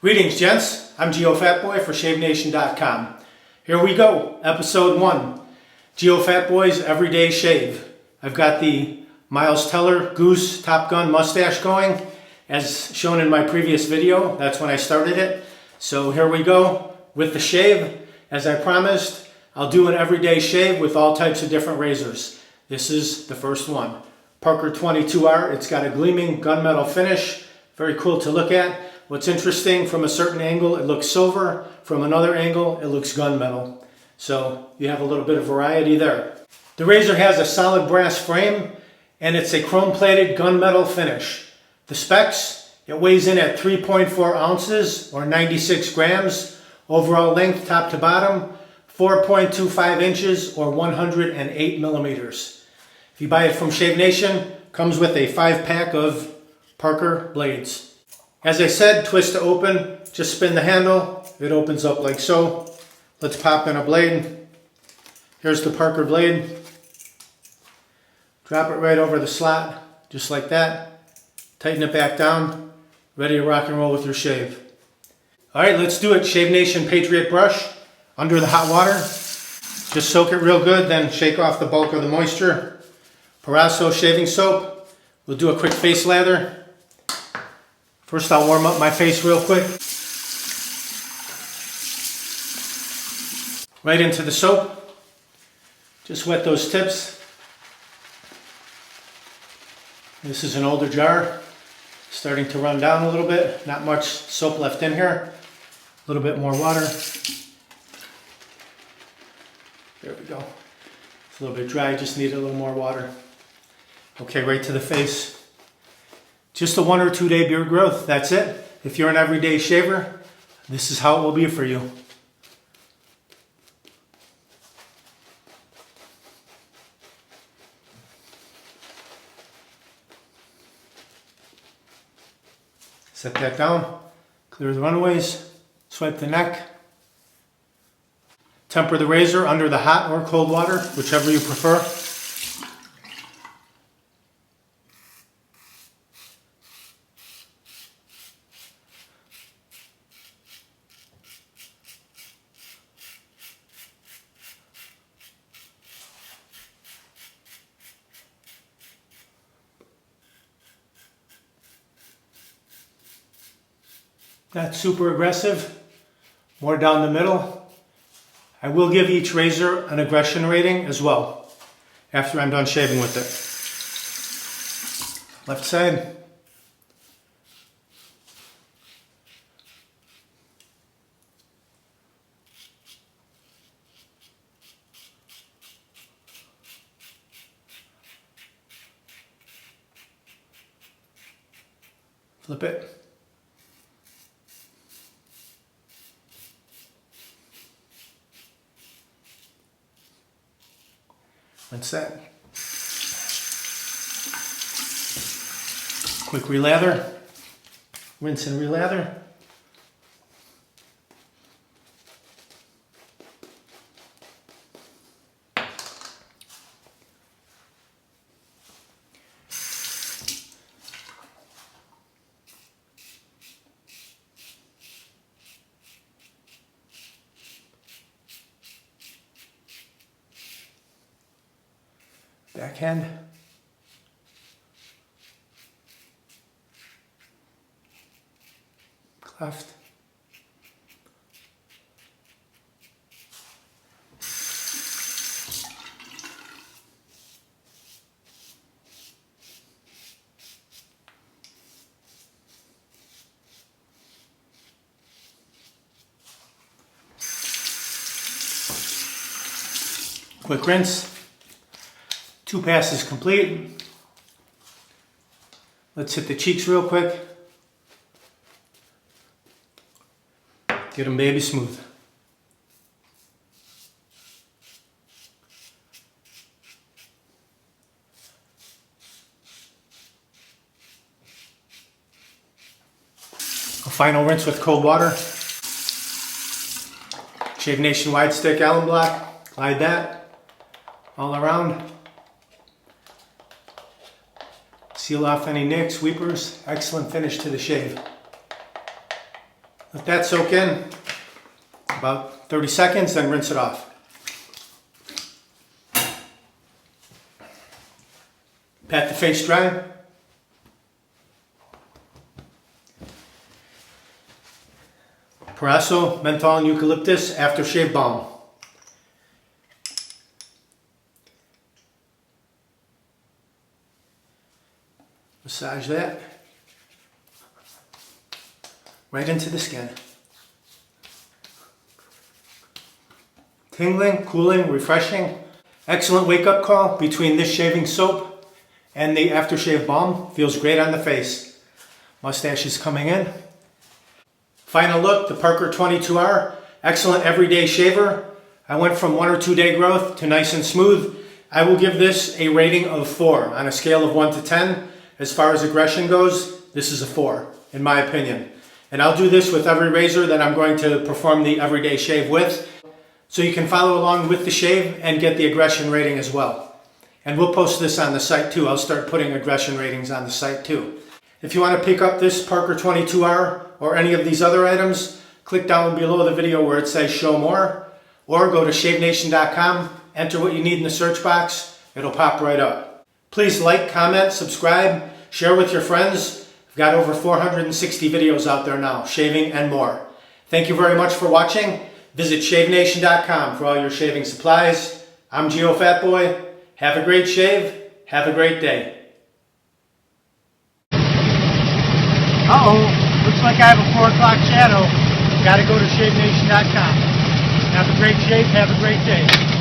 Greetings, gents. I'm Geofatboy for ShaveNation.com. Here we go, episode 1, Geofatboy's Everyday Shave. I've got the Miles Teller Goose Top Gun mustache going, as shown in my previous video. That's when I started it. So here we go with the shave. As I promised, I'll do an everyday shave with all types of different razors. This is the first one. Parker 22R. It's got a gleaming gunmetal finish. Very cool to look at. What's interesting, from a certain angle it looks silver, from another angle it looks gunmetal. So you have a little bit of variety there. The razor has a solid brass frame and it's a chrome plated gunmetal finish. The specs, it weighs in at 3.4 ounces or 96 grams. Overall length top to bottom, 4.25 inches or 108 millimeters. If you buy it from Shave Nation, comes with a 5-pack of Parker blades. As I said, twist to open, just spin the handle, it opens up like so. Let's pop in a blade. Here's the Parker blade. Drop it right over the slot, just like that. Tighten it back down, ready to rock and roll with your shave. All right, let's do it. Shave Nation Patriot brush under the hot water. Just soak it real good, then shake off the bulk of the moisture. Parasso shaving soap. We'll do a quick face lather. First, I'll warm up my face real quick. Right into the soap. Just wet those tips. This is an older jar. Starting to run down a little bit. Not much soap left in here. A little bit more water. There we go. It's a little bit dry, just need a little more water. Okay, right to the face. Just a 1 or 2 day beard growth, that's it. If you're an everyday shaver, this is how it will be for you. Set that down, clear the runaways, swipe the neck. Temper the razor under the hot or cold water, whichever you prefer. Not super aggressive, more down the middle. I will give each razor an aggression rating as well after I'm done shaving with it. Left side. Flip it. That's that. Quick relather. Rinse and relather. Backhand. Cleft. Quick rinse. 2 passes complete. Let's hit the cheeks real quick. Get them baby smooth. A final rinse with cold water. Shave Nation wide stick alum block. Glide that all around. Seal off any nicks, weepers. Excellent finish to the shave. Let that soak in about 30 seconds, then rinse it off. Pat the face dry. Parasso, Menthol, and Eucalyptus Aftershave Balm. Massage that right into the skin. Tingling, cooling, refreshing. Excellent wake-up call between this shaving soap and the aftershave balm. Feels great on the face. Mustache is coming in. Final look, the Parker 22R. Excellent everyday shaver. I went from 1 or 2 day growth to nice and smooth. I will give this a rating of 4 on a scale of 1 to 10. As far as aggression goes, this is a 4, in my opinion. And I'll do this with every razor that I'm going to perform the everyday shave with. So you can follow along with the shave and get the aggression rating as well. And we'll post this on the site too. I'll start putting aggression ratings on the site too. If you want to pick up this Parker 22R or any of these other items, click down below the video where it says show more, or go to shavenation.com, enter what you need in the search box, it'll pop right up. Please like, comment, subscribe, share with your friends. I've got over 460 videos out there now, shaving and more. Thank you very much for watching. Visit shavenation.com for all your shaving supplies. I'm Geofatboy. Have a great shave. Have a great day. Uh-oh, looks like I have a 4 o'clock shadow. Gotta go to shavenation.com. Have a great shave. Have a great day.